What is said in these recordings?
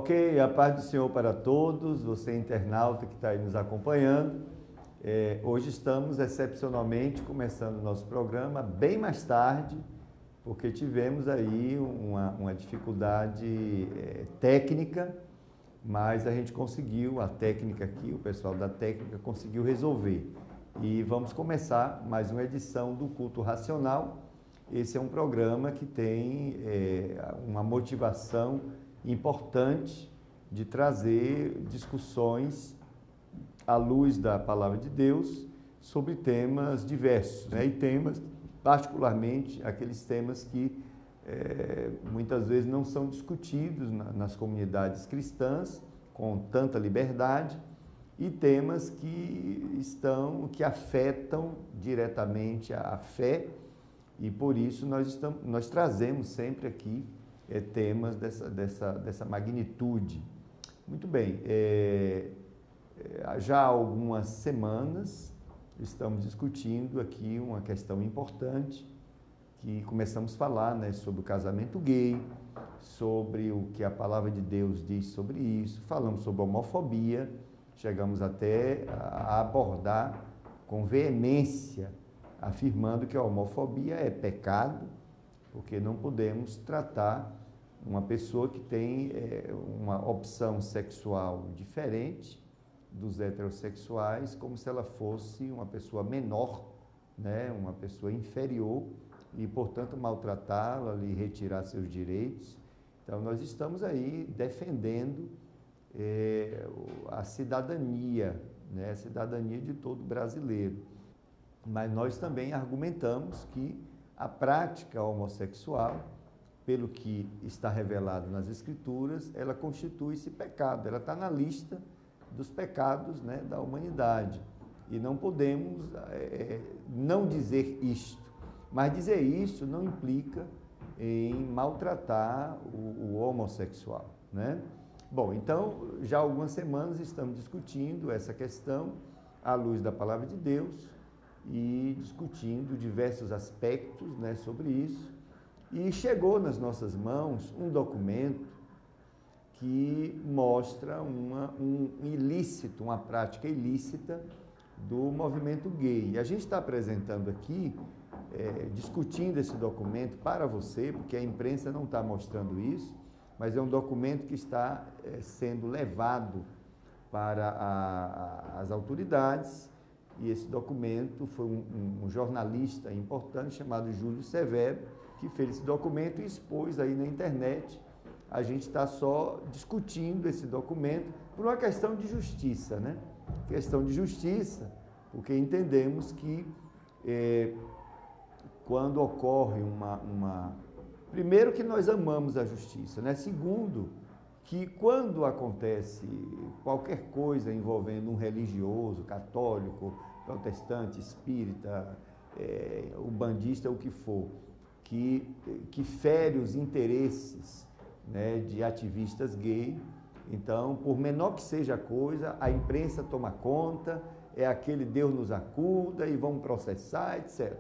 Ok, a paz do Senhor para todos, você internauta que está aí nos acompanhando. Hoje estamos excepcionalmente começando o nosso programa bem mais tarde, porque tivemos aí uma dificuldade técnica, mas a gente conseguiu, a técnica aqui, o pessoal da técnica conseguiu resolver. E vamos começar mais uma edição do Culto Racional. Esse é um programa que tem uma motivação importante de trazer discussões à luz da Palavra de Deus sobre temas diversos, né? E temas, particularmente, aqueles temas que muitas vezes não são discutidos nas comunidades cristãs com tanta liberdade, e temas que afetam diretamente a fé, e por isso nós trazemos sempre aqui temas dessa magnitude. Muito bem, já há algumas semanas estamos discutindo aqui uma questão importante, que começamos a falar, né, sobre o casamento gay, sobre o que a Palavra de Deus diz sobre isso, falamos sobre homofobia, chegamos até a abordar com veemência, afirmando que a homofobia é pecado, porque não podemos tratar uma pessoa que tem uma opção sexual diferente dos heterossexuais como se ela fosse uma pessoa menor, né, uma pessoa inferior, e, portanto, maltratá-la, lhe retirar seus direitos. Então, nós estamos aí defendendo a cidadania, né, a cidadania de todo brasileiro. Mas nós também argumentamos que a prática homossexual, pelo que está revelado nas Escrituras, ela constitui-se pecado, ela está na lista dos pecados, né, da humanidade. E não podemos não dizer isto, mas dizer isto não implica em maltratar o homossexual, né? Bom, então, já há algumas semanas estamos discutindo essa questão à luz da Palavra de Deus e discutindo diversos aspectos, né, sobre isso. E chegou nas nossas mãos um documento que mostra um ilícito, uma prática ilícita do movimento gay. E a gente está apresentando aqui, discutindo esse documento para você, porque a imprensa não está mostrando isso, mas é um documento que está sendo levado para as autoridades, e esse documento foi um jornalista importante chamado Júlio Severo, que fez esse documento e expôs aí na internet. A gente está só discutindo esse documento por uma questão de justiça, né? Questão de justiça, porque entendemos que quando ocorre Primeiro, que nós amamos a justiça, né? Segundo, que quando acontece qualquer coisa envolvendo um religioso, católico, protestante, espírita, umbandista, o que for, que fere os interesses, né, de ativistas gay, então, por menor que seja a coisa, a imprensa toma conta, aquele Deus nos acuda e vamos processar, etc.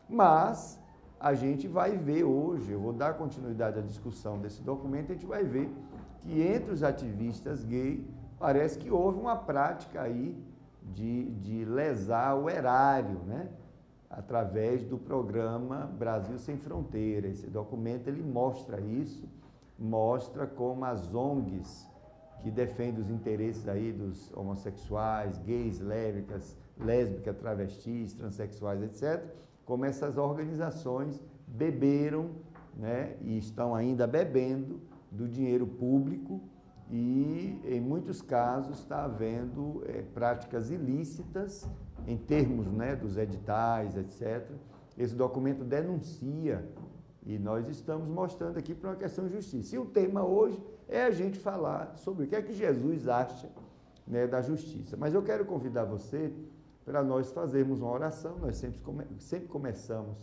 Mas a gente vai ver hoje, eu vou dar continuidade à discussão desse documento, a gente vai ver que entre os ativistas gay parece que houve uma prática aí de lesar o erário, né? Através do programa Brasil Sem Fronteira. Esse documento ele mostra isso, mostra como as ONGs que defendem os interesses aí dos homossexuais, gays, lésbicas, travestis, transexuais, etc., como essas organizações beberam, né, e estão ainda bebendo do dinheiro público, e em muitos casos está havendo práticas ilícitas em termos, né, dos editais, etc. Esse documento denuncia, e nós estamos mostrando aqui para uma questão de justiça. E o tema hoje é a gente falar sobre o que é que Jesus acha, né, da justiça. Mas eu quero convidar você para nós fazermos uma oração. Nós sempre começamos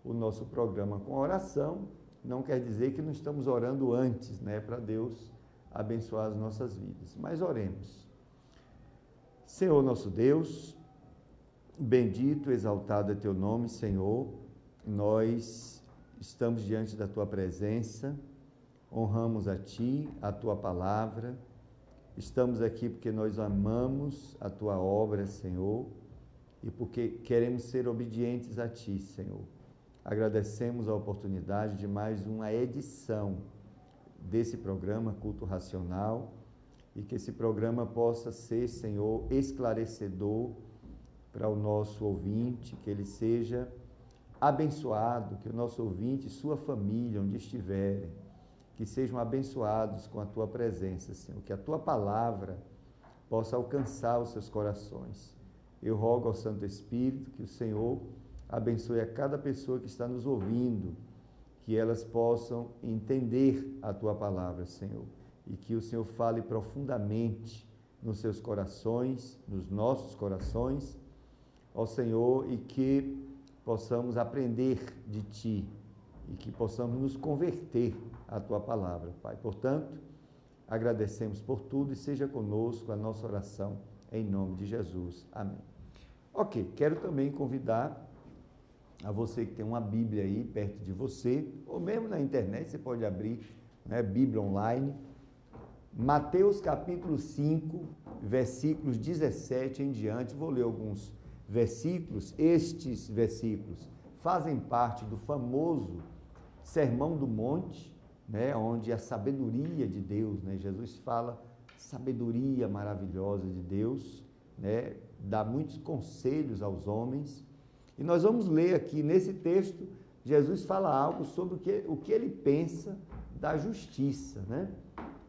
o nosso programa com oração. Não quer dizer que não estamos orando antes, né, para Deus abençoar as nossas vidas. Mas oremos. Senhor nosso Deus, bendito, exaltado é teu nome, Senhor. Nós estamos diante da tua presença honramos a Ti, a Tua palavra. Estamos aqui porque nós amamos a Tua obra, Senhor, e porque queremos ser obedientes a Ti, Senhor. Agradecemos a oportunidade de mais uma edição desse programa Culto Racional e que esse programa possa ser, Senhor, esclarecedor para o nosso ouvinte, que ele seja abençoado, que o nosso ouvinte e sua família, onde estiverem, que sejam abençoados com a Tua presença, Senhor, que a Tua palavra possa alcançar os seus corações. Eu rogo ao Santo Espírito que o Senhor abençoe a cada pessoa que está nos ouvindo, que elas possam entender a Tua palavra, Senhor, e que o Senhor fale profundamente nos seus corações, nos nossos corações, ó Senhor, e que possamos aprender de Ti e que possamos nos converter à Tua palavra, Pai. Portanto, agradecemos por tudo e seja conosco a nossa oração, em nome de Jesus. Amém. Ok, quero também convidar a você que tem uma Bíblia aí perto de você, ou mesmo na internet, você pode abrir, né, Bíblia online, Mateus capítulo 5, versículos 17 em diante. Vou ler alguns versículos. Estes versículos fazem parte do famoso Sermão do Monte, né, onde a sabedoria de Deus, né, Jesus fala sabedoria maravilhosa de Deus, né, dá muitos conselhos aos homens. E nós vamos ler aqui nesse texto, Jesus fala algo sobre o que ele pensa da justiça, né?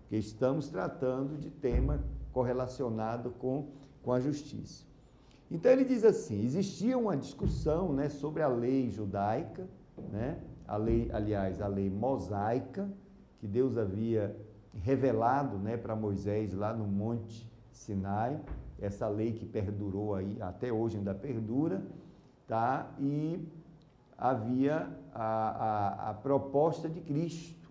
Porque estamos tratando de tema correlacionado com a justiça. Então ele diz assim, existia uma discussão, né, sobre a lei judaica, né, a lei mosaica, que Deus havia revelado, né, para Moisés lá no Monte Sinai, essa lei que perdurou aí, até hoje ainda perdura, tá? E havia a proposta de Cristo.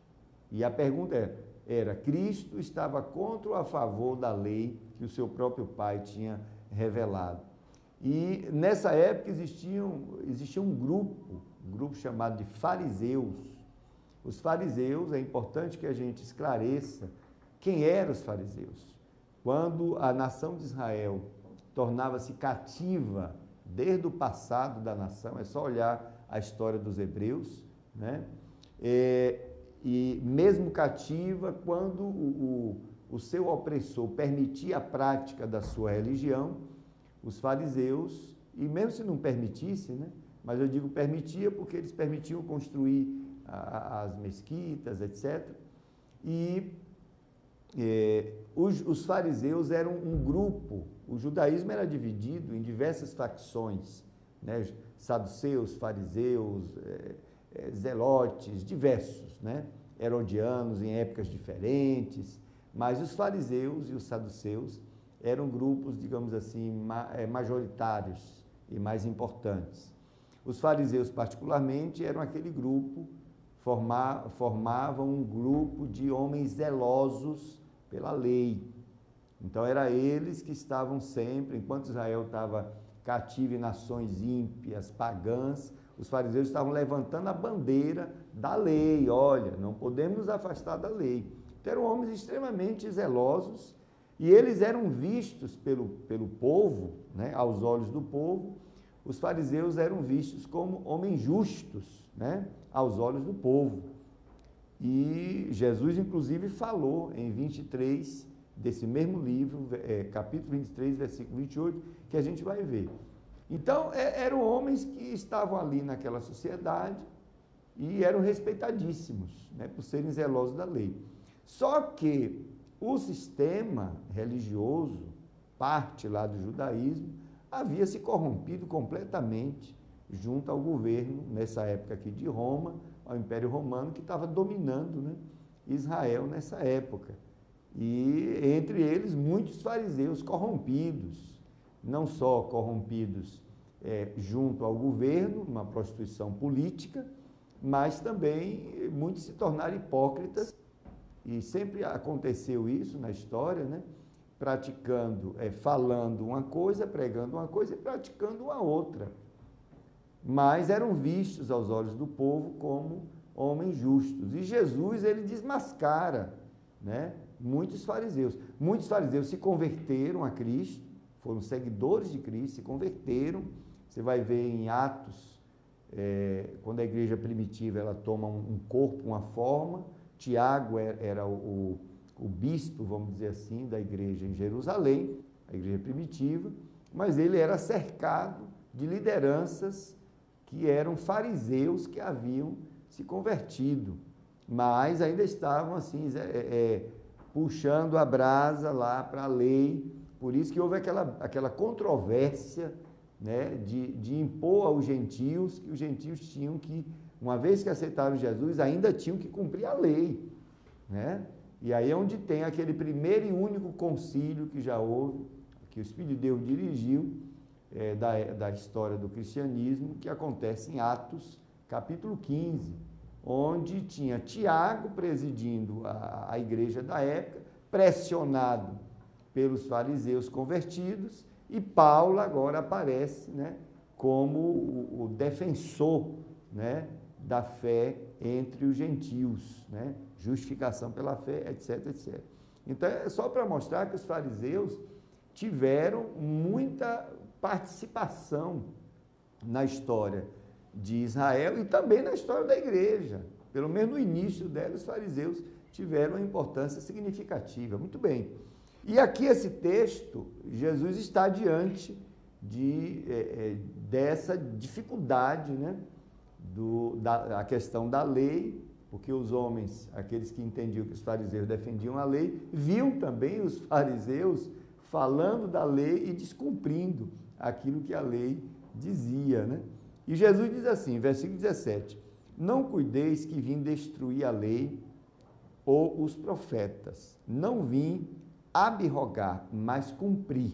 E a pergunta era, Cristo estava contra ou a favor da lei que o seu próprio Pai tinha revelado? E nessa época existia um grupo chamado de fariseus. Os fariseus, é importante que a gente esclareça quem eram os fariseus. Quando a nação de Israel tornava-se cativa desde o passado da nação, é só olhar a história dos hebreus, né? E mesmo cativa, quando o seu opressor permitia a prática da sua religião, os fariseus, e mesmo se não permitisse, né? Mas eu digo permitia porque eles permitiam construir as mesquitas, etc. E os fariseus eram um grupo. O judaísmo era dividido em diversas facções, né? Saduceus, fariseus, zelotes, diversos, né? Herodianos em épocas diferentes, mas os fariseus e os saduceus eram grupos, digamos assim, majoritários e mais importantes. Os fariseus, particularmente, eram aquele grupo, formavam um grupo de homens zelosos pela lei. Então, eram eles que estavam sempre, enquanto Israel estava cativo em nações ímpias, pagãs, os fariseus estavam levantando a bandeira da lei. Olha, não podemos nos afastar da lei. Então, eram homens extremamente zelosos e eles eram vistos pelo povo, né, aos olhos do povo. Os fariseus eram vistos como homens justos, né, aos olhos do povo. E Jesus, inclusive, falou em 23 desse mesmo livro, capítulo 23, versículo 28, que a gente vai ver. Então, eram homens que estavam ali naquela sociedade e eram respeitadíssimos, né, por serem zelosos da lei. Só que o sistema religioso, parte lá do judaísmo, havia se corrompido completamente junto ao governo, nessa época aqui de Roma, ao Império Romano, que estava dominando, né, Israel nessa época. E entre eles muitos fariseus corrompidos, não só corrompidos junto ao governo, uma prostituição política, mas também muitos se tornaram hipócritas, e sempre aconteceu isso na história, né? Praticando, falando uma coisa, pregando uma coisa e praticando uma outra. Mas eram vistos aos olhos do povo como homens justos. E Jesus, ele desmascara, né, muitos fariseus. Muitos fariseus se converteram a Cristo, foram seguidores de Cristo, se converteram. Você vai ver em Atos, quando a igreja primitiva ela toma um corpo, uma forma. Tiago era o bispo, vamos dizer assim, da igreja em Jerusalém, a igreja primitiva, mas ele era cercado de lideranças que eram fariseus que haviam se convertido, mas ainda estavam assim, puxando a brasa lá para a lei. Por isso que houve aquela controvérsia, né, de impor aos gentios, que os gentios tinham que, uma vez que aceitaram Jesus, ainda tinham que cumprir a lei, né? E aí é onde tem aquele primeiro e único concílio que já houve, que o Espírito de Deus dirigiu, da história do cristianismo, que acontece em Atos, capítulo 15, onde tinha Tiago presidindo a igreja da época, pressionado pelos fariseus convertidos, e Paulo agora aparece, né, como o defensor, né, da fé entre os gentios, né, justificação pela fé, etc, etc. Então, é só para mostrar que os fariseus tiveram muita participação na história de Israel e também na história da igreja. Pelo menos no início dela, os fariseus tiveram uma importância significativa. Muito bem. E aqui esse texto, Jesus está diante dessa dificuldade, né, da questão da lei, porque os homens, aqueles que entendiam que os fariseus defendiam a lei, viam também os fariseus falando da lei e descumprindo aquilo que a lei dizia, né? E Jesus diz assim, versículo 17, não cuideis que vim destruir a lei ou os profetas, não vim abrogar, mas cumprir.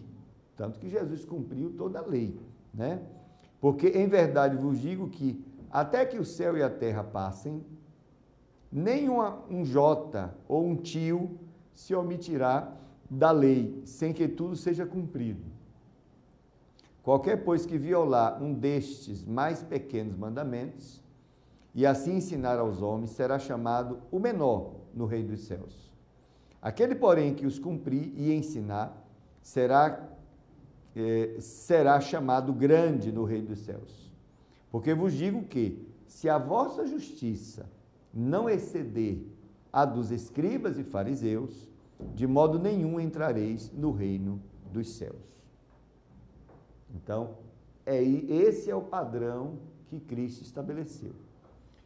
Tanto que Jesus cumpriu toda a lei, né? Porque em verdade vos digo que até que o céu e a terra passem, nem um jota ou um tio se omitirá da lei, sem que tudo seja cumprido. Qualquer, pois, que violar um destes mais pequenos mandamentos, e assim ensinar aos homens, será chamado o menor no reino dos céus. Aquele, porém, que os cumprir e ensinar, será chamado grande no reino dos céus. Porque vos digo que, se a vossa justiça não exceder a dos escribas e fariseus, de modo nenhum entrareis no reino dos céus. Então, esse é o padrão que Cristo estabeleceu.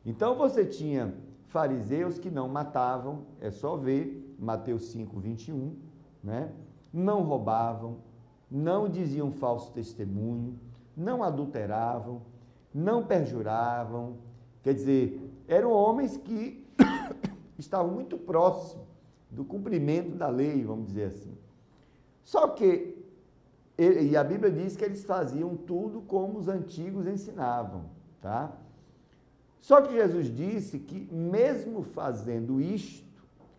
Então, você tinha fariseus que não matavam, é só ver Mateus 5, 21, né? Não roubavam, não diziam falso testemunho, não adulteravam, não perjuravam, quer dizer, eram homens que estavam muito próximos do cumprimento da lei, vamos dizer assim. Só que, e a Bíblia diz que eles faziam tudo como os antigos ensinavam, tá? Só que Jesus disse que mesmo fazendo isto,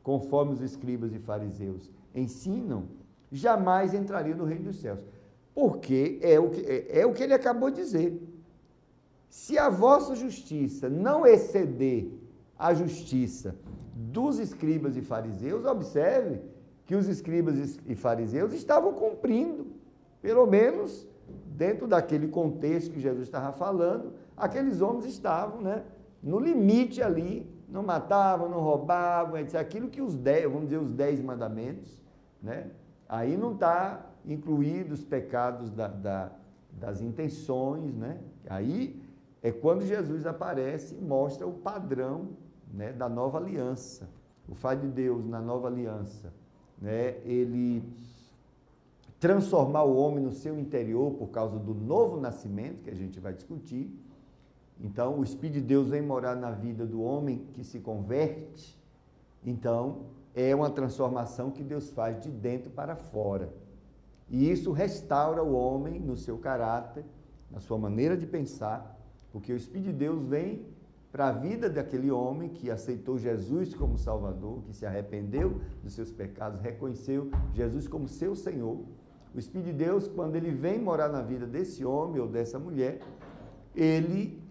conforme os escribas e fariseus ensinam, jamais entrariam no reino dos céus. Porque é o que ele acabou de dizer. Se a vossa justiça não exceder a justiça dos escribas e fariseus, observe que os escribas e fariseus estavam cumprindo, pelo menos dentro daquele contexto que Jesus estava falando, aqueles homens estavam, né, no limite ali, não matavam, não roubavam, etc. Aquilo que vamos dizer, os 10 mandamentos, né? Aí não está incluído os pecados das intenções, né? Aí é quando Jesus aparece e mostra o padrão, né, da nova aliança. O fato de Deus, na nova aliança, né, ele transformar o homem no seu interior por causa do novo nascimento, que a gente vai discutir. Então, o Espírito de Deus vem morar na vida do homem que se converte. Então, é uma transformação que Deus faz de dentro para fora. E isso restaura o homem no seu caráter, na sua maneira de pensar, porque o Espírito de Deus vem para a vida daquele homem que aceitou Jesus como Salvador, que se arrependeu dos seus pecados, reconheceu Jesus como seu Senhor. O Espírito de Deus, quando ele vem morar na vida desse homem ou dessa mulher, ele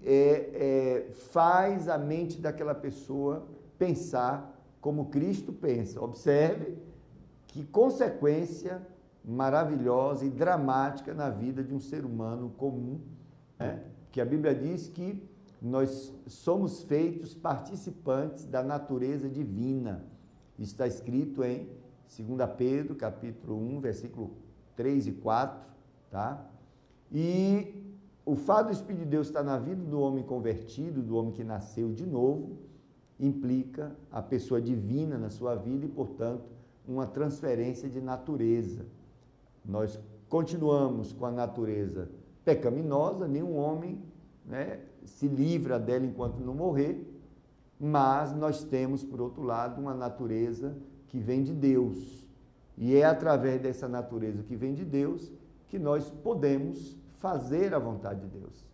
faz a mente daquela pessoa pensar como Cristo pensa. Observe que consequência maravilhosa e dramática na vida de um ser humano comum, né? Que a Bíblia diz que nós somos feitos participantes da natureza divina. Isso está escrito em 2 Pedro, capítulo 1, versículo 3 e 4, tá? E o fato do Espírito de Deus estar na vida do homem convertido, do homem que nasceu de novo, implica a pessoa divina na sua vida e, portanto, uma transferência de natureza. Nós continuamos com a natureza pecaminosa, nenhum homem, né, se livra dela enquanto não morrer, mas nós temos, por outro lado, uma natureza que vem de Deus. E é através dessa natureza que vem de Deus que nós podemos fazer a vontade de Deus,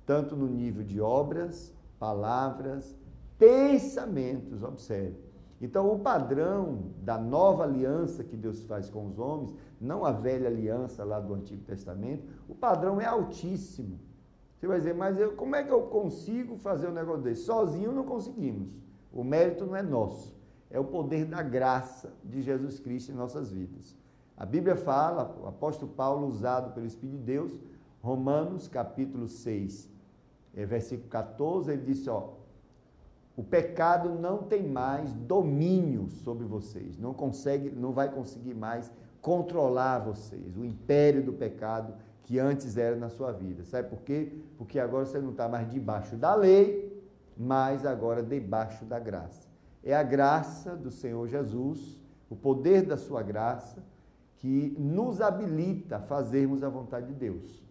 tanto no nível de obras, palavras, pensamentos, observe. Então, o padrão da nova aliança que Deus faz com os homens, não a velha aliança lá do Antigo Testamento, o padrão é altíssimo. Você vai dizer, mas como é que eu consigo fazer um negócio desse? Sozinho não conseguimos. O mérito não é nosso. É o poder da graça de Jesus Cristo em nossas vidas. A Bíblia fala, o apóstolo Paulo, usado pelo Espírito de Deus, Romanos capítulo 6, versículo 14, ele disse, o pecado não tem mais domínio sobre vocês, não vai conseguir mais controlar vocês, o império do pecado que antes era na sua vida. Sabe por quê? Porque agora você não está mais debaixo da lei, mas agora debaixo da graça. É a graça do Senhor Jesus, o poder da sua graça, que nos habilita a fazermos a vontade de Deus.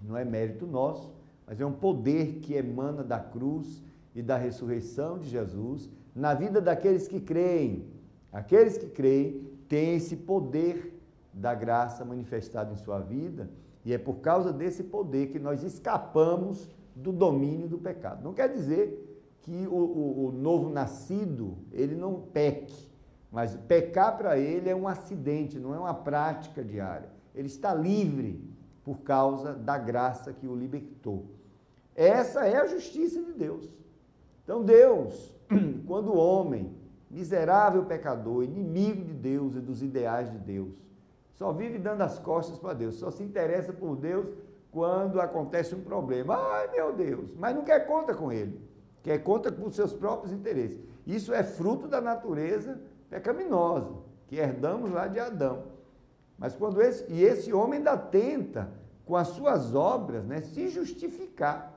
Não é mérito nosso, mas é um poder que emana da cruz e da ressurreição de Jesus na vida daqueles que creem. Aqueles que creem têm esse poder da graça manifestado em sua vida, e é por causa desse poder que nós escapamos do domínio do pecado. Não quer dizer que o novo nascido, ele não peque, mas pecar para ele é um acidente, não é uma prática diária. Ele está livre por causa da graça que o libertou. Essa é a justiça de Deus. Então Deus, quando o homem, miserável pecador, inimigo de Deus e dos ideais de Deus, só vive dando as costas para Deus, só se interessa por Deus quando acontece um problema. Ai, meu Deus, mas não quer conta com ele, quer conta com os seus próprios interesses. Isso é fruto da natureza pecaminosa, que herdamos lá de Adão. Mas quando esse homem ainda tenta, com as suas obras, né, se justificar.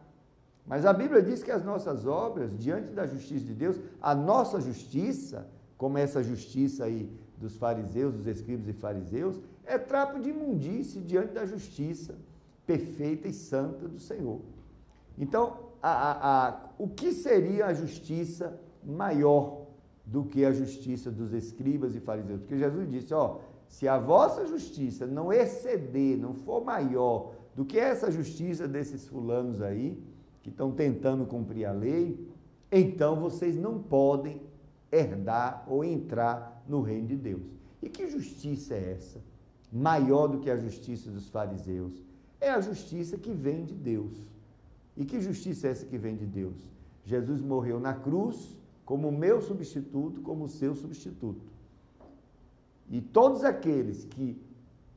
Mas a Bíblia diz que as nossas obras, diante da justiça de Deus, a nossa justiça, como essa justiça aí dos fariseus, dos escribas e fariseus, é trapo de imundície diante da justiça perfeita e santa do Senhor. Então, o que seria a justiça maior do que a justiça dos escribas e fariseus? Porque Jesus disse, se a vossa justiça não exceder, não for maior do que essa justiça desses fulanos aí, que estão tentando cumprir a lei, então vocês não podem herdar ou entrar no reino de Deus. E que justiça é essa? Maior do que a justiça dos fariseus? É a justiça que vem de Deus. E que justiça é essa que vem de Deus? Jesus morreu na cruz como o meu substituto, como o seu substituto. E todos aqueles que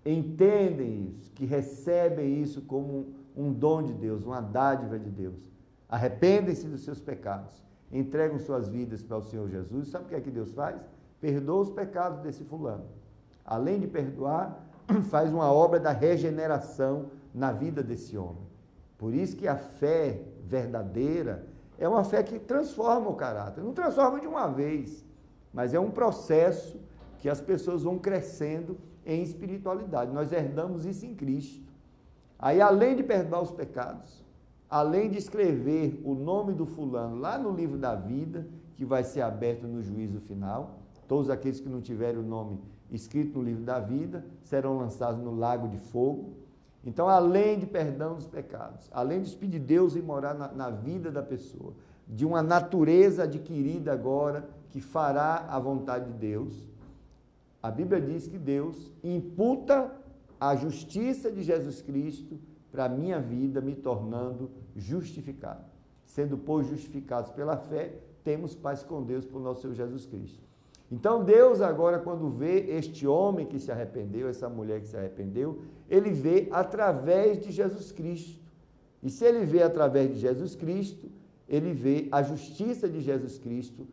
entendem isso, que recebem isso como um dom de Deus, uma dádiva de Deus, arrependem-se dos seus pecados, entregam suas vidas para o Senhor Jesus, sabe o que é que Deus faz? Perdoa os pecados desse fulano. Além de perdoar, faz uma obra da regeneração na vida desse homem. Por isso que a fé verdadeira é uma fé que transforma o caráter. Não transforma de uma vez, mas é um processo que as pessoas vão crescendo em espiritualidade. Nós herdamos isso em Cristo. Aí, além de perdoar os pecados, além de escrever o nome do fulano lá no livro da vida, que vai ser aberto no juízo final, todos aqueles que não tiverem o nome escrito no livro da vida serão lançados no lago de fogo. Então, além de perdão dos pecados, além de Espírito de Deus ir morar na vida da pessoa, de uma natureza adquirida agora, que fará a vontade de Deus, a Bíblia diz que Deus imputa a justiça de Jesus Cristo para a minha vida, me tornando justificado. Sendo, pois, justificados pela fé, temos paz com Deus por nosso Senhor Jesus Cristo. Então, Deus agora, quando vê este homem que se arrependeu, essa mulher que se arrependeu, ele vê através de Jesus Cristo. E se ele vê através de Jesus Cristo, ele vê a justiça de Jesus Cristo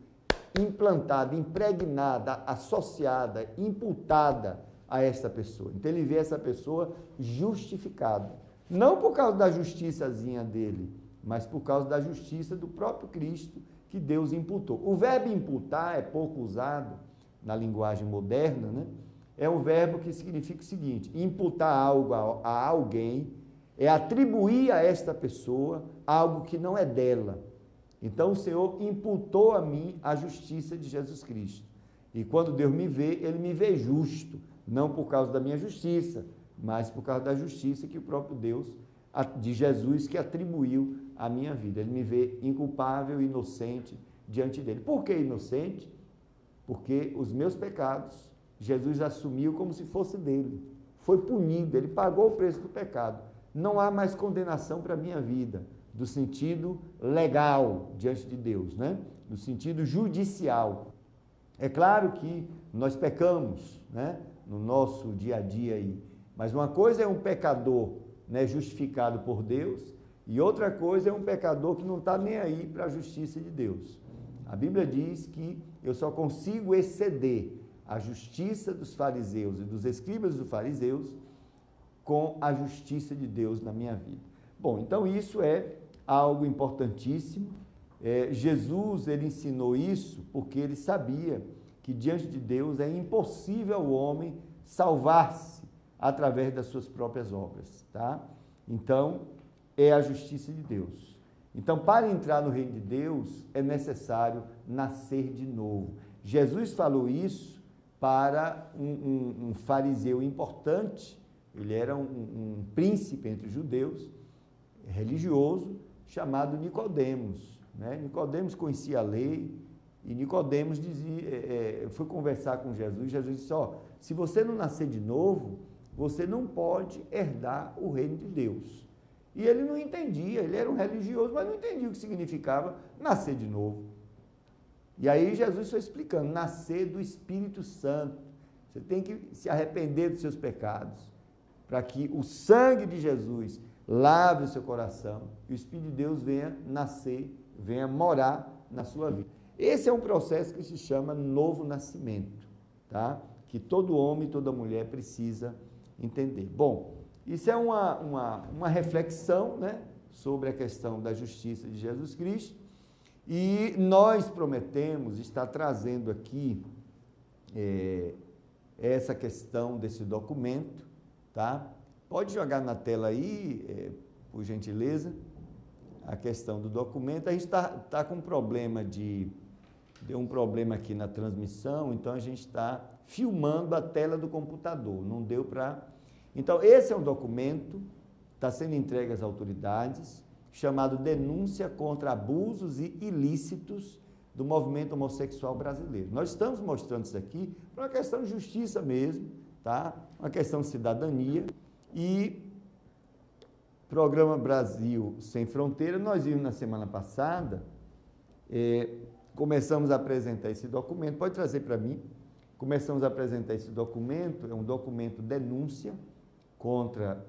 implantada, impregnada, associada, imputada a esta pessoa. Então, ele vê essa pessoa justificada. Não por causa da justiçazinha dele, mas por causa da justiça do próprio Cristo que Deus imputou. O verbo imputar é pouco usado na linguagem moderna, né? É um verbo que significa o seguinte: imputar algo a alguém é atribuir a esta pessoa algo que não é dela. Então o Senhor imputou a mim a justiça de Jesus Cristo. E quando Deus me vê, Ele me vê justo, não por causa da minha justiça, mas por causa da justiça que o próprio Deus, de Jesus, que atribuiu à minha vida. Ele me vê inculpável, inocente diante dele. Por que inocente? Porque os meus pecados, Jesus assumiu como se fosse dele. Foi punido, ele pagou o preço do pecado. Não há mais condenação para a minha vida, do sentido legal diante de Deus, né? No sentido judicial. É claro que nós pecamos, né? No nosso dia a dia aí. Mas uma coisa é um pecador, né, justificado por Deus, e outra coisa é um pecador que não está nem aí para a justiça de Deus. A Bíblia diz que eu só consigo exceder a justiça dos fariseus e dos escribas dos fariseus com a justiça de Deus na minha vida. Bom, então isso é algo importantíssimo. Jesus, ele ensinou isso porque ele sabia que diante de Deus é impossível ao homem salvar-se através das suas próprias obras, tá? Então, é a justiça de Deus. Então, para entrar no reino de Deus, é necessário nascer de novo. Jesus falou isso para um fariseu importante. Ele era um príncipe entre os judeus, religioso, chamado Nicodemos, né? Nicodemos conhecia a lei, e Nicodemos foi conversar com Jesus. Jesus disse: se você não nascer de novo, você não pode herdar o reino de Deus. E ele não entendia, ele era um religioso, mas não entendia o que significava nascer de novo. E aí Jesus foi explicando: nascer do Espírito Santo. Você tem que se arrepender dos seus pecados, para que o sangue de Jesus lave o seu coração e o Espírito de Deus venha nascer, venha morar na sua vida. Esse é um processo que se chama novo nascimento, tá? Que todo homem e toda mulher precisa entender. Bom, isso é uma reflexão, né, sobre a questão da justiça de Jesus Cristo, e nós prometemos estar trazendo aqui essa questão desse documento, tá? Pode jogar na tela aí, por gentileza, a questão do documento. A gente está com um problema deu um problema aqui na transmissão, então a gente está filmando a tela do computador, não deu para... Então, esse é um documento, está sendo entregue às autoridades, chamado Denúncia contra Abusos e Ilícitos do Movimento Homossexual Brasileiro. Nós estamos mostrando isso aqui por uma questão de justiça mesmo, tá? Uma questão de cidadania. E Programa Brasil Sem Fronteira, nós vimos na semana passada, começamos a apresentar esse documento, pode trazer para mim, começamos a apresentar esse documento, é um documento denúncia contra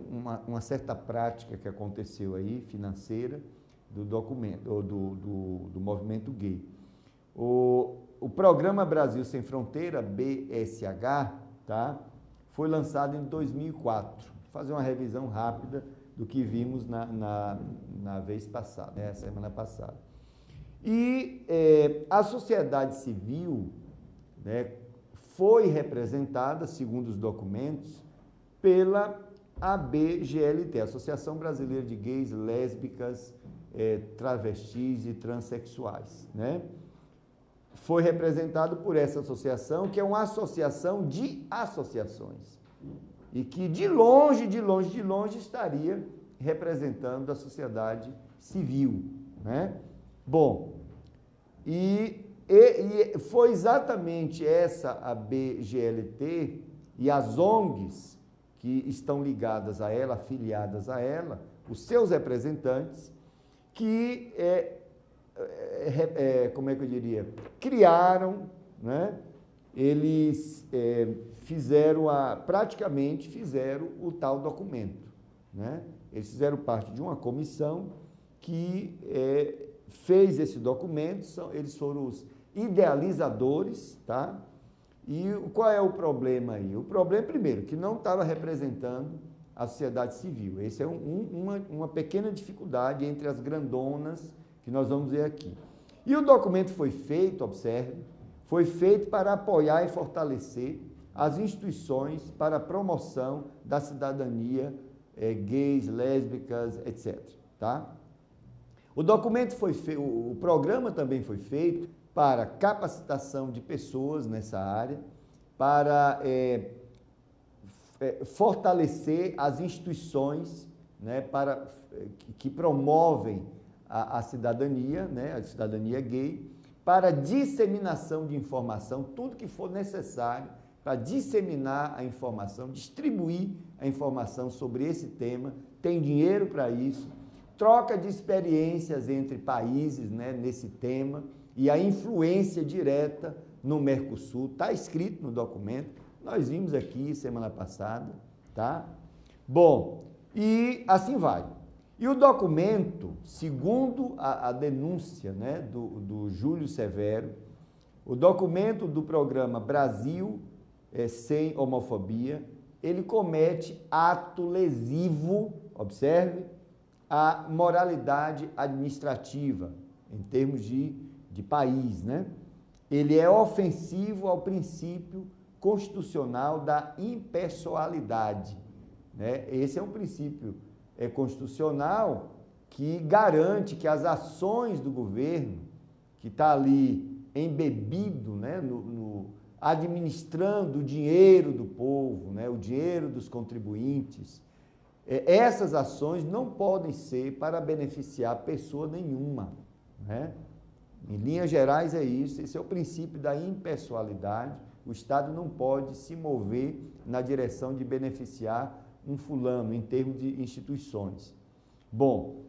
uma certa prática que aconteceu aí, financeira, do documento, ou do movimento gay. O Programa Brasil Sem Fronteira, BSH, tá? Foi lançado em 2004. Vou fazer uma revisão rápida do que vimos na vez passada, né, semana passada. E a sociedade civil, né, foi representada, segundo os documentos, pela ABGLT, Associação Brasileira de Gays, Lésbicas, Travestis e Transsexuais, né? Foi representado por essa associação, que é uma associação de associações, e que de longe estaria representando a sociedade civil, né? Bom, e foi exatamente essa a BGLT e as ONGs que estão ligadas a ela, afiliadas a ela, os seus representantes, que, como é que eu diria, criaram, né? Eles praticamente fizeram o tal documento, né? Eles fizeram parte de uma comissão que fez esse documento, eles foram os idealizadores, tá? E qual é o problema aí? O problema, primeiro, que não estava representando a sociedade civil. Essa é uma pequena dificuldade entre as grandonas que nós vamos ver aqui. E o documento foi feito, observe, foi feito para apoiar e fortalecer as instituições para a promoção da cidadania gays, lésbicas, etc. Tá? O documento foi feito, o programa também foi feito para capacitação de pessoas nessa área, para fortalecer as instituições, né, que promovem a cidadania, né, a cidadania gay, para disseminação de informação, tudo que for necessário para disseminar a informação, distribuir a informação sobre esse tema, tem dinheiro para isso, troca de experiências entre países, né, nesse tema, e a influência direta no Mercosul, está escrito no documento, nós vimos aqui semana passada, tá? Bom, e assim vai. E o documento, segundo a denúncia, né, do Júlio Severo, o documento do programa Brasil Sem Homofobia, ele comete ato lesivo, observe, à moralidade administrativa, em termos de país, né? Ele é ofensivo ao princípio constitucional da impessoalidade, né? Esse é um princípio constitucional que garante que as ações do governo, que está ali embebido, né, administrando o dinheiro do povo, né, o dinheiro dos contribuintes, essas ações não podem ser para beneficiar pessoa nenhuma, né? Em linhas gerais é isso, esse é o princípio da impessoalidade. O Estado não pode se mover na direção de beneficiar um fulano, em termos de instituições. Bom,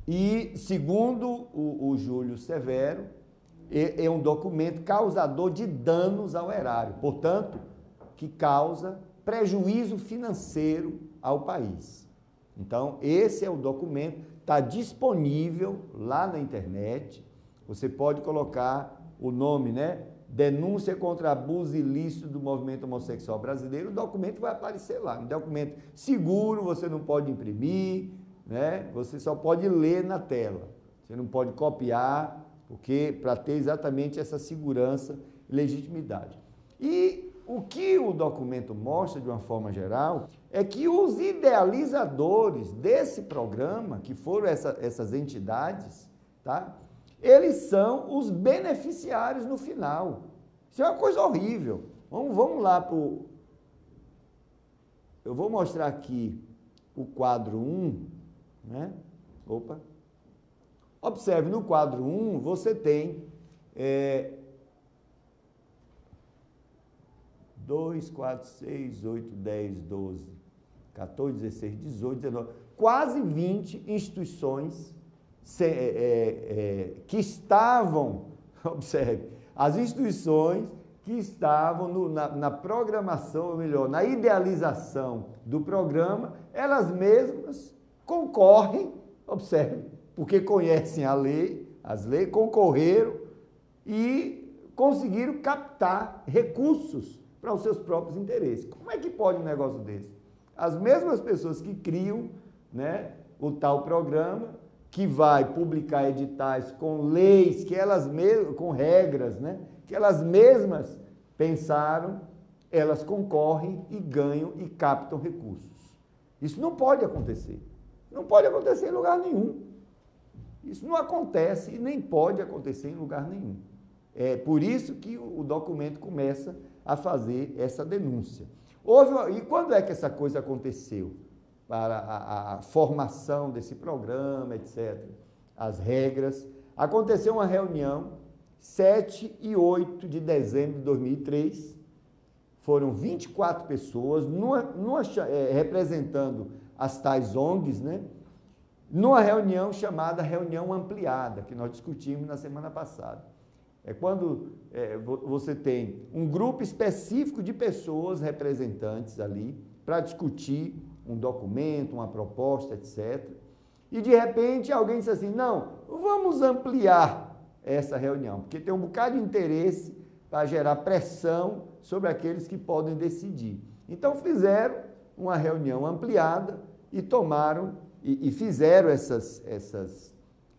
e segundo o Júlio Severo, é um documento causador de danos ao erário, portanto, que causa prejuízo financeiro ao país. Então, esse é o documento, está disponível lá na internet, você pode colocar o nome, né? Denúncia contra abuso ilícito do movimento homossexual brasileiro, o documento vai aparecer lá. Um documento seguro, você não pode imprimir, né? Você só pode ler na tela. Você não pode copiar, porque para ter exatamente essa segurança e legitimidade. E o que o documento mostra, de uma forma geral, é que os idealizadores desse programa, que foram essas entidades, tá? Eles são os beneficiários no final. Isso é uma coisa horrível. Vamos lá para o... Eu vou mostrar aqui o quadro 1, né? Opa. Observe, no quadro 1, você tem 2, 4, 6, 8, 10, 12, 14, 16, 18, 19, quase 20 instituições que estavam, observe, as instituições que estavam na programação, ou melhor, na idealização do programa, elas mesmas concorrem, observe, porque conhecem as leis, concorreram e conseguiram captar recursos para os seus próprios interesses. Como é que pode um negócio desse? As mesmas pessoas que criam, né, o tal programa, que vai publicar editais com leis que elas mesmas, com regras, né, que elas mesmas pensaram, elas concorrem e ganham e captam recursos. Isso não pode acontecer. Não pode acontecer em lugar nenhum. Isso não acontece e nem pode acontecer em lugar nenhum. É por isso que o documento começa a fazer essa denúncia. E quando é que essa coisa aconteceu? Para a formação desse programa, etc., as regras. Aconteceu uma reunião 7 e 8 de dezembro de 2003, foram 24 pessoas, representando as tais ONGs, né? Numa reunião chamada reunião ampliada, que nós discutimos na semana passada. É quando você tem um grupo específico de pessoas representantes ali para discutir um documento, uma proposta, etc. E, de repente, alguém diz assim, não, vamos ampliar essa reunião, porque tem um bocado de interesse para gerar pressão sobre aqueles que podem decidir. Então, fizeram uma reunião ampliada e tomaram e fizeram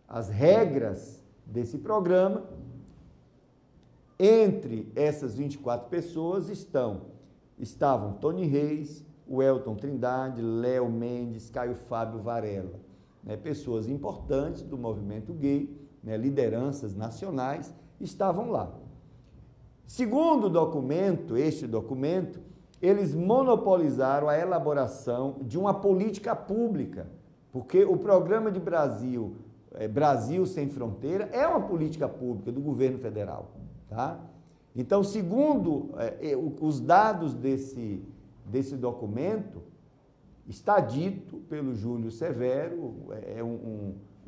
as regras desse programa. Entre essas 24 pessoas estavam Tony Reis, o Elton Trindade, Léo Mendes, Caio Fábio Varela, né, pessoas importantes do movimento gay, né, lideranças nacionais, estavam lá. Segundo este documento, eles monopolizaram a elaboração de uma política pública, porque o programa de Brasil Sem Fronteira, é uma política pública do governo federal. Tá? Então, segundo os dados desse documento, está dito pelo Júlio Severo,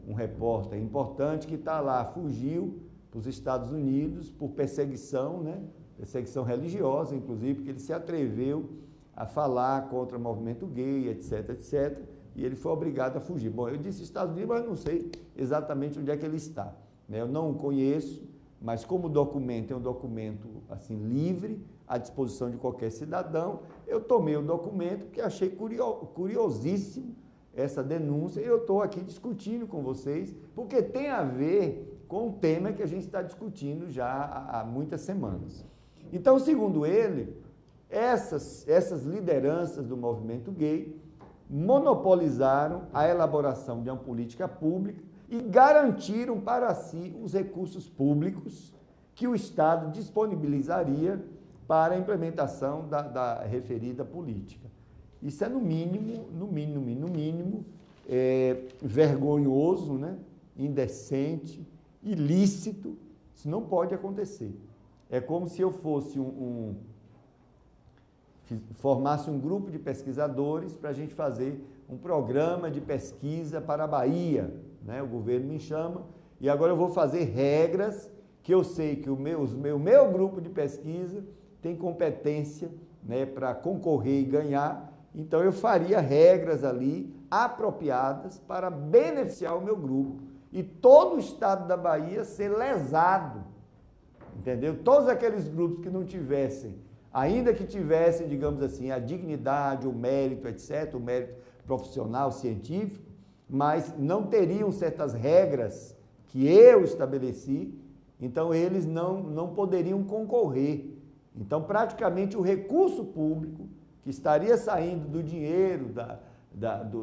um repórter importante que está lá, fugiu para os Estados Unidos por perseguição, né? Perseguição religiosa, inclusive, porque ele se atreveu a falar contra o movimento gay, etc, etc, e ele foi obrigado a fugir. Bom, eu disse Estados Unidos, mas não sei exatamente onde é que ele está, né? Eu não o conheço, mas como o documento é um documento assim, livre, à disposição de qualquer cidadão, eu tomei o documento porque achei curiosíssimo essa denúncia e eu estou aqui discutindo com vocês, porque tem a ver com o tema que a gente está discutindo já há muitas semanas. Então, segundo ele, essas lideranças do movimento gay monopolizaram a elaboração de uma política pública e garantiram para si os recursos públicos que o Estado disponibilizaria para a implementação da referida política. Isso é, no mínimo, vergonhoso, né? Indecente, ilícito. Isso não pode acontecer. É como se eu fosse formasse um grupo de pesquisadores para a gente fazer um programa de pesquisa para a Bahia, né? O governo me chama e agora eu vou fazer regras que eu sei que o meu grupo de pesquisa tem competência, né, para concorrer e ganhar, então eu faria regras ali apropriadas para beneficiar o meu grupo e todo o estado da Bahia ser lesado, entendeu? Todos aqueles grupos que não tivessem, ainda que tivessem, digamos assim, a dignidade, o mérito, etc., o mérito profissional, científico, mas não teriam certas regras que eu estabeleci, então eles não poderiam concorrer. Então, praticamente, o recurso público que estaria saindo do dinheiro,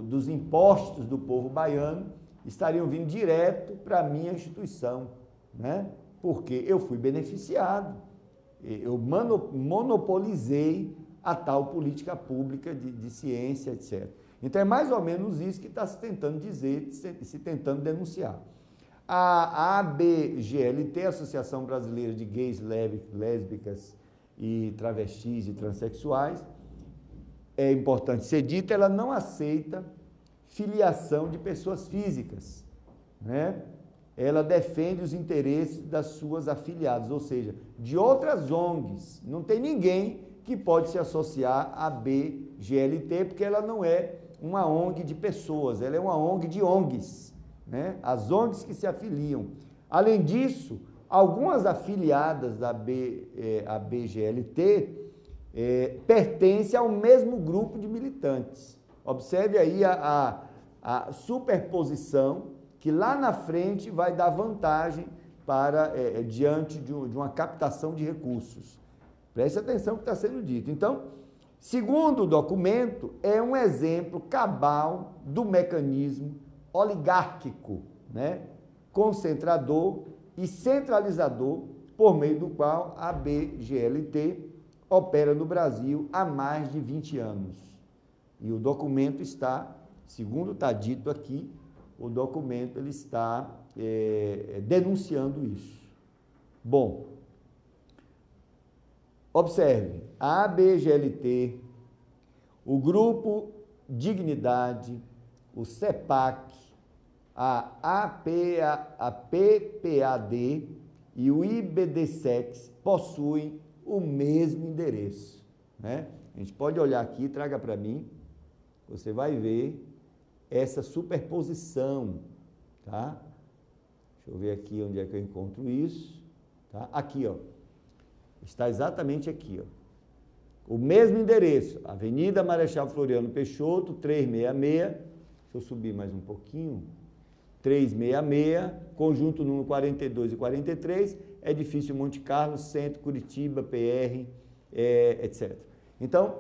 dos impostos do povo baiano, estariam vindo direto para a minha instituição, né? Porque eu fui beneficiado, eu monopolizei a tal política pública de ciência, etc. Então, é mais ou menos isso que está se tentando dizer, se tentando denunciar. A ABGLT, Associação Brasileira de Gays, Lésbicas e Travestis e Transsexuais, é importante ser dito, ela não aceita filiação de pessoas físicas, né? Ela defende os interesses das suas afiliadas, ou seja, de outras ONGs. Não tem ninguém que pode se associar à BGLT, porque ela não é uma ONG de pessoas, ela é uma ONG de ONGs, né? As ONGs que se afiliam. Além disso, algumas afiliadas da BGLT pertencem ao mesmo grupo de militantes. Observe aí a superposição que lá na frente vai dar vantagem para diante de uma captação de recursos. Preste atenção no que está sendo dito. Então, segundo o documento, é um exemplo cabal do mecanismo oligárquico, né? Concentrador e centralizador, por meio do qual a BGLT opera no Brasil há mais de 20 anos. E o documento está, segundo está dito aqui, o documento ele está denunciando isso. Bom, Observe, a ABGLT, o Grupo Dignidade, o CEPAC, a PPAD e o IBDSEX possuem o mesmo endereço, né? A gente pode olhar aqui, traga para mim, você vai ver essa superposição, tá? Deixa eu ver aqui onde é que eu encontro isso, tá? Aqui, ó, está exatamente aqui, ó. O mesmo endereço, Avenida Marechal Floriano Peixoto, 366, deixa eu subir mais um pouquinho, 366, conjunto número 42 e 43, edifício Monte Carlo, Centro, Curitiba, PR, etc. Então,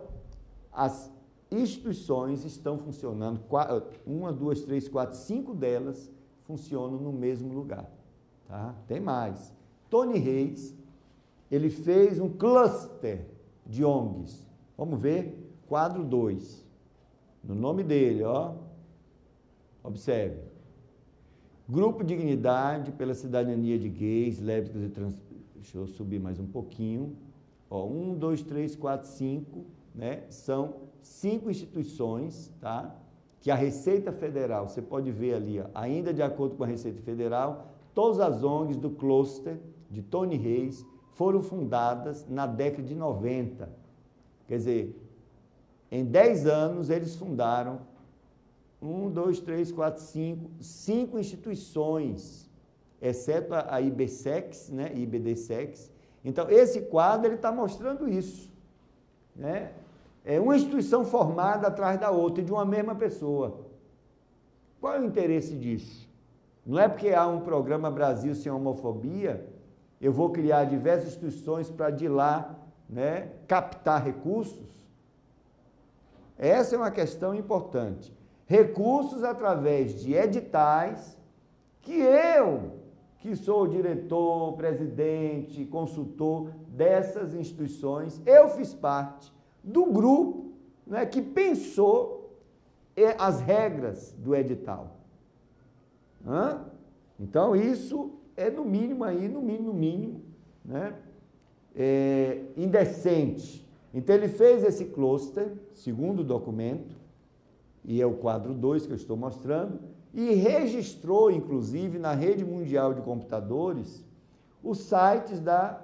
as instituições estão funcionando, 1, 2, 3, 4, 5 delas funcionam no mesmo lugar, tá? Tem mais. Tony Reis, ele fez um cluster de ONGs. Vamos ver, quadro 2. No nome dele, ó. Observe. Grupo Dignidade pela Cidadania de Gays, Lésbicas e Trans... Deixa eu subir mais um pouquinho. Ó, 1, 2, 3, 4, 5, né? São 5 instituições, tá? Que a Receita Federal, você pode ver ali, ó, ainda de acordo com a Receita Federal, todas as ONGs do cluster de Tony Reis foram fundadas na década de 90. Quer dizer, em 10 anos eles fundaram 1, 2, 3, 4, 5 instituições, exceto a IBSEX, né, IBDSEX. Então, esse quadro ele está mostrando isso, né? É uma instituição formada atrás da outra, de uma mesma pessoa. Qual é o interesse disso? Não é porque há um programa Brasil Sem Homofobia, eu vou criar diversas instituições para de lá, né, captar recursos. Essa é uma questão importante. Recursos através de editais que eu, que sou o diretor, presidente, consultor dessas instituições, eu fiz parte do grupo, né, que pensou as regras do edital. Então, isso é no mínimo aí, no mínimo, né, indecente. Então, ele fez esse cluster, segundo o documento, e é o quadro 2 que eu estou mostrando, e registrou, inclusive, na rede mundial de computadores, os sites da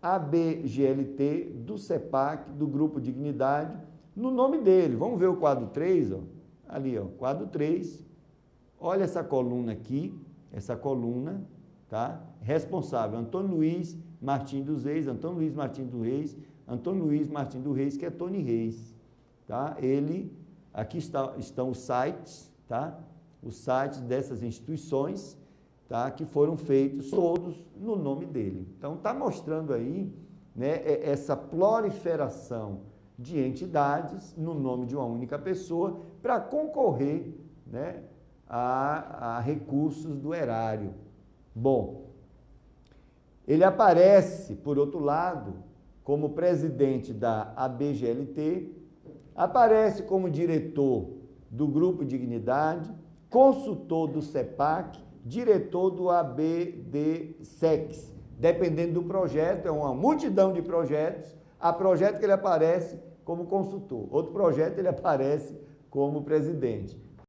ABGLT, do CEPAC, do Grupo Dignidade, no nome dele. Vamos ver o quadro 3, ó. Ali, ó, quadro 3. Olha essa coluna aqui, essa coluna, tá? Responsável, Antônio Luiz Martins dos Reis, Antônio Luiz Martins dos Reis, Antônio Luiz Martins dos Reis, que é Tony Reis, tá? Ele, aqui estão os sites, tá? Os sites dessas instituições, tá? Que foram feitos todos no nome dele. Então, está mostrando aí, né, essa proliferação de entidades no nome de uma única pessoa para concorrer, né, a recursos do erário. Bom, ele aparece, por outro lado, como presidente da ABGLT, aparece como diretor do Grupo Dignidade, consultor do CEPAC, diretor do ABDSEX. Dependendo do projeto, é uma multidão de projetos. Há projeto que ele aparece como consultor, outro projeto ele aparece como presidente.